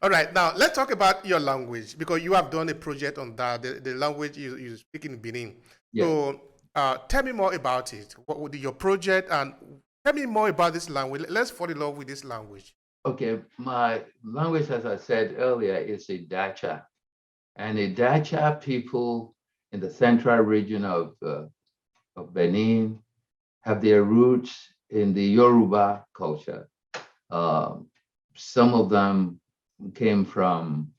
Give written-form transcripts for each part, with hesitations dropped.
All right, now let's talk about your language because you have done a project on that, the language you speak in Benin. Yeah. So tell me more about it. What would be your project and tell me more about this language. Let's fall in love with this language. Okay. My language, as I said earlier, is Idacha. And Idacha people in the central region of Benin have their roots in the Yoruba culture. Um, some of them came from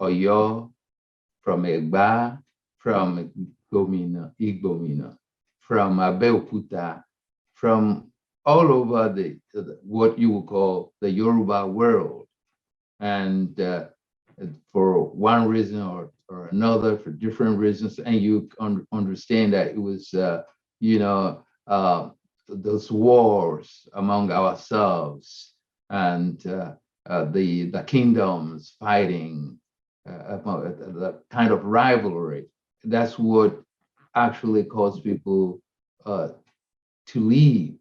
Oyo, from Egba, from Igbomina, from Abeokuta, from all over what you would call the Yoruba world. And for one reason or another, for different reasons, and you understand that it was, you know, those wars among ourselves and the kingdoms fighting, the kind of rivalry. That's what actually caused people to leave.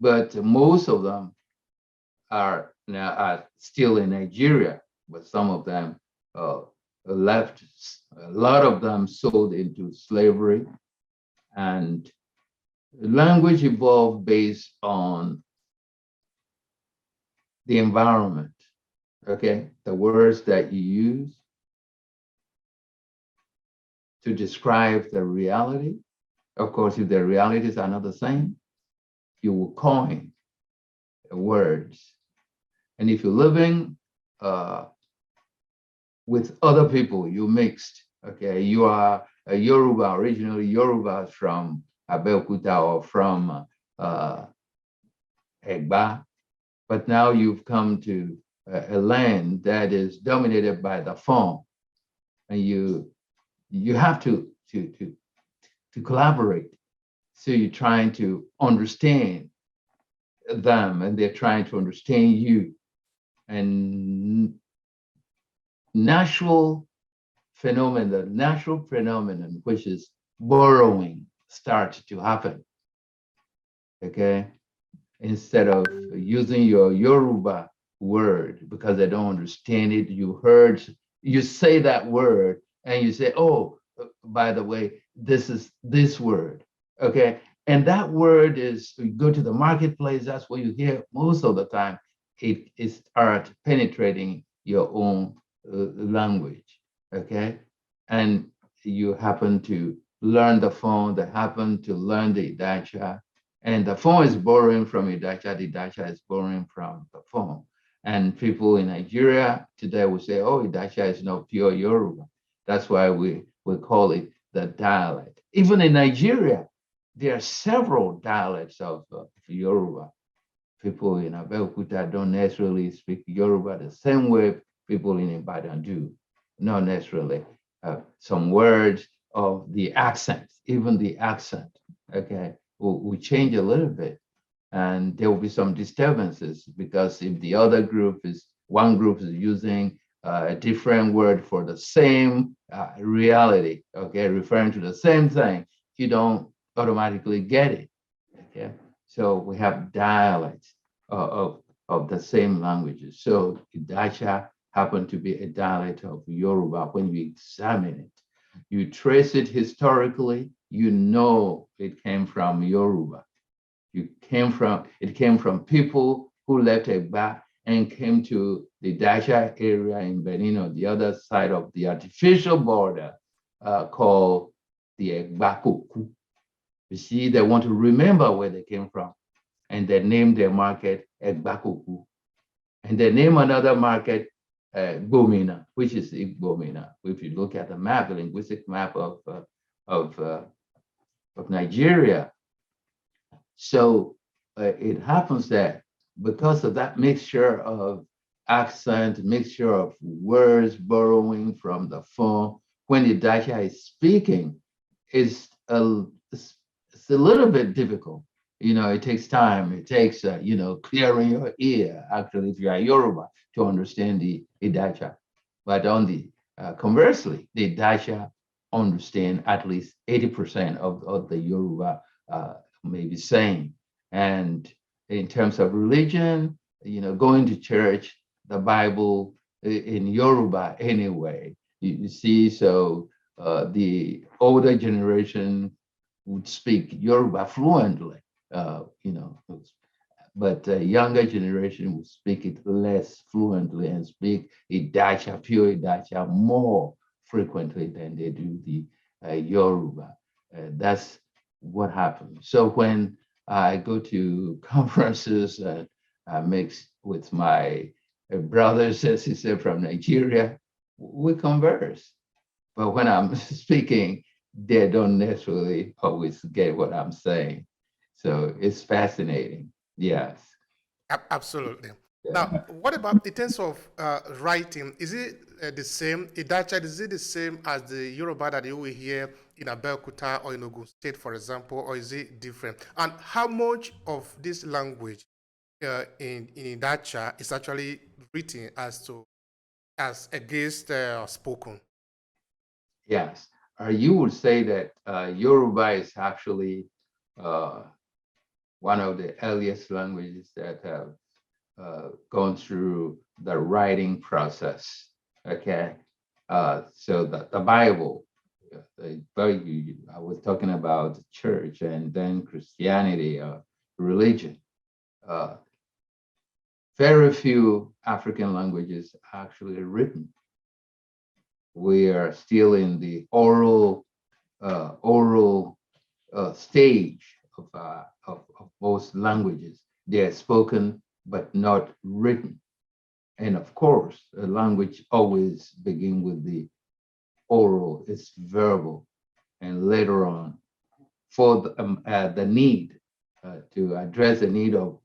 But most of them are now are still in Nigeria, but some of them left. A lot of them sold into slavery, and language evolved based on the environment. Okay, the words that you use to describe the reality. Of course, if the realities are not the same, you will coin words. And if you're living with other people, you mixed. Okay, you are a Yoruba, originally Yoruba from Abeokuta or from Egba, but now you've come to a land that is dominated by the Fon, and you have to collaborate. So you're trying to understand them, and they're trying to understand you. And natural phenomenon, which is borrowing, starts to happen. Okay, instead of using your Yoruba word because they don't understand it, you say that word and you say, oh, by the way, this is this word. Okay, and that word is, you go to the marketplace, that's what you hear most of the time. It is art penetrating your own language. Okay, and you happen to learn the phone, they happen to learn the Idacha, and the phone is borrowing from Idacha, the Idacha is borrowing from the phone. And people in Nigeria today will say, oh, Idacha is not pure Yoruba. That's why we call it the dialect. Even in Nigeria, there are several dialects of Yoruba. People in Abeokuta don't necessarily speak Yoruba the same way people in Ibadan do. Not necessarily. Some words of the accent, even the accent, okay, will change a little bit. And there will be some disturbances because if the other group is, one group is using a different word for the same reality, okay, referring to the same thing, you don't automatically get it, okay? So we have dialects of the same languages. So Idacha happened to be a dialect of Yoruba. When you examine it, you trace it historically, you know it came from Yoruba. It came from people who left Egba and came to the Dacha area in Benin on the other side of the artificial border called the Egbakoku. You see, they want to remember where they came from, and they named their market Egbakoku. And they name another market Gbomina, which is Igbomina. If you look at the map, the linguistic map of Nigeria. So it happens that because of that mixture of accent, mixture of words borrowing from the phone, when the Dacha is speaking, it's a little bit difficult. You know, it takes time. It takes, clearing your ear, actually, if you are Yoruba, to understand the Idacha. But on the conversely, the Idacha understand at least 80% of the Yoruba maybe saying. And in terms of religion, going to church, the Bible in Yoruba anyway. You see, so the older generation would speak Yoruba fluently, you know, but the younger generation would speak it less fluently and speak Idacha, pure Idacha, more frequently than they do the Yoruba. That's what happens. So when I go to conferences and I mix with my brothers and sisters from Nigeria, we converse. But when I'm speaking, they don't necessarily always get what I'm saying. So it's fascinating. Yes. Absolutely. Now, Yeah. what about in terms of writing? Is it the same? Idacha, is it the same as the Yoruba that you will hear in Abeokuta or in Ogun State, for example, or is it different? And how much of this language in Idacha is actually written as against spoken? Yes. You would say that Yoruba is actually uh, one of the earliest languages that have gone through the writing process. Okay. So the Bible, I was talking about the church and then Christianity, religion. Uh, very few African languages actually written. We are still in the oral stage of most languages. They are spoken but not written. And of course, a language always begins with the oral, it's verbal. And later on, for the need to address the need of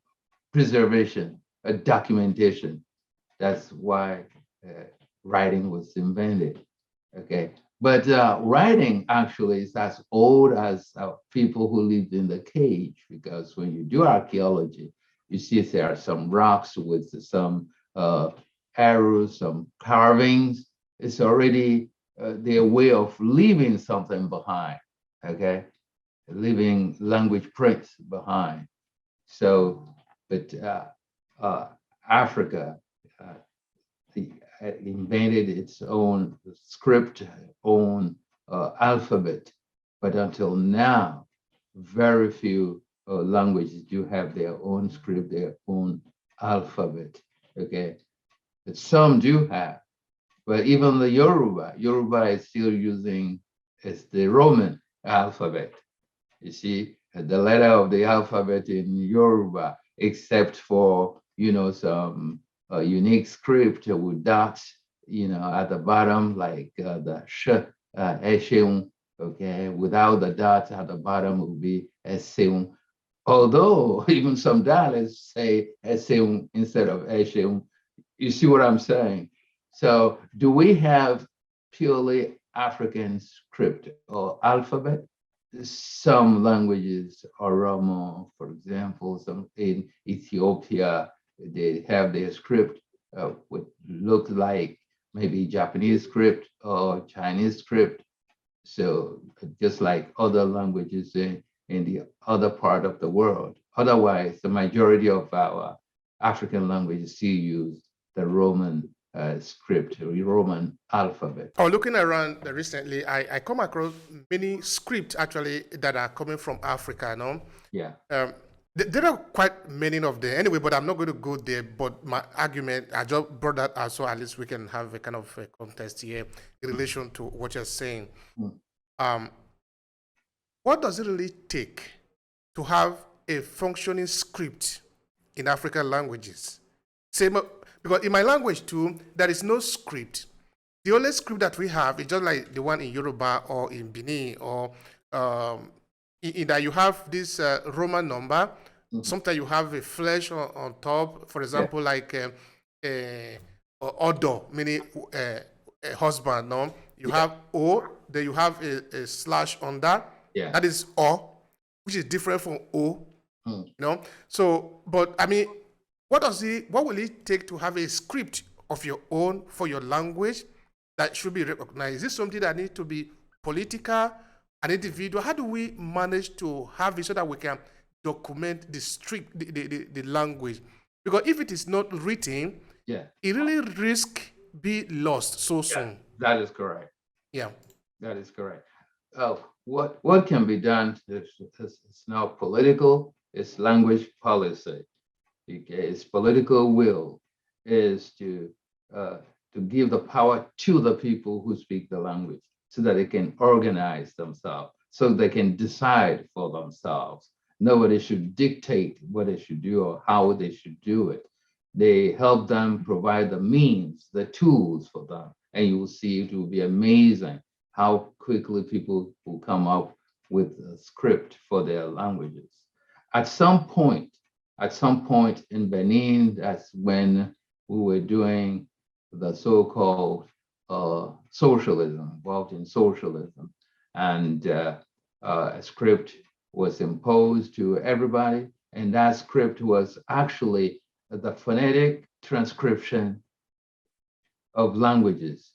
preservation, documentation, that's why writing was invented. Okay. But writing actually is as old as people who lived in the cage, because when you do archaeology, you see there are some rocks with some arrows, some carvings. It's already their way of leaving something behind, okay? Leaving language prints behind. So, but Africa, uh, invented its own script, own alphabet. But until now, very few languages do have their own script, their own alphabet. Okay, but some do have. But even the Yoruba is still using it's the Roman alphabet. You see, the letter of the alphabet in Yoruba, except for some unique script with dots, at the bottom, like the sh, esheun, okay, without the dots at the bottom would be eseun. Although even some dialects say eseun instead of esheun. You see what I'm saying? So do we have purely African script or alphabet? Some languages, Oromo, for example, some in Ethiopia, they have their script, would look like maybe Japanese script or Chinese script. So just like other languages in the other part of the world. Otherwise, the majority of our African languages still use the Roman script, the Roman alphabet. Or looking around recently, I come across many scripts actually that are coming from Africa, no? Yeah. There are quite many of them anyway, but I'm not going to go there. But my argument, I just brought that out so at least we can have a kind of a contest here in relation to what you're saying. Um, what does it really take to have a functioning script in African languages? Same, because in my language too, there is no script. The only script that we have is just like the one in Yoruba or in Benin or in that you have this Roman number. Sometimes you have a flesh on top, for example, like Odo, meaning a husband. No, you have O, then you have a slash on that. Yeah. That is O, which is different from O. You know, so but I mean, what will it take to have a script of your own for your language that should be recognized? Is this something that needs to be political, an individual? How do we manage to have it so that we can document the language? Because if it is not written, Yeah. it really risk be lost so Yeah, soon. that is correct. Yeah. That is correct. What can be done is now political, it's language policy. Okay, its political will is uh, to give the power to the people who speak the language so that they can organize themselves, so they can decide for themselves. Nobody should dictate what they should do or how they should do it. They help them provide the means, the tools for them. And you will see it will be amazing how quickly people will come up with a script for their languages. At some point, at some point in Benin, that's when we were doing the so-called socialism, involved in socialism. And a script was imposed to everybody. And that script was actually the phonetic transcription of languages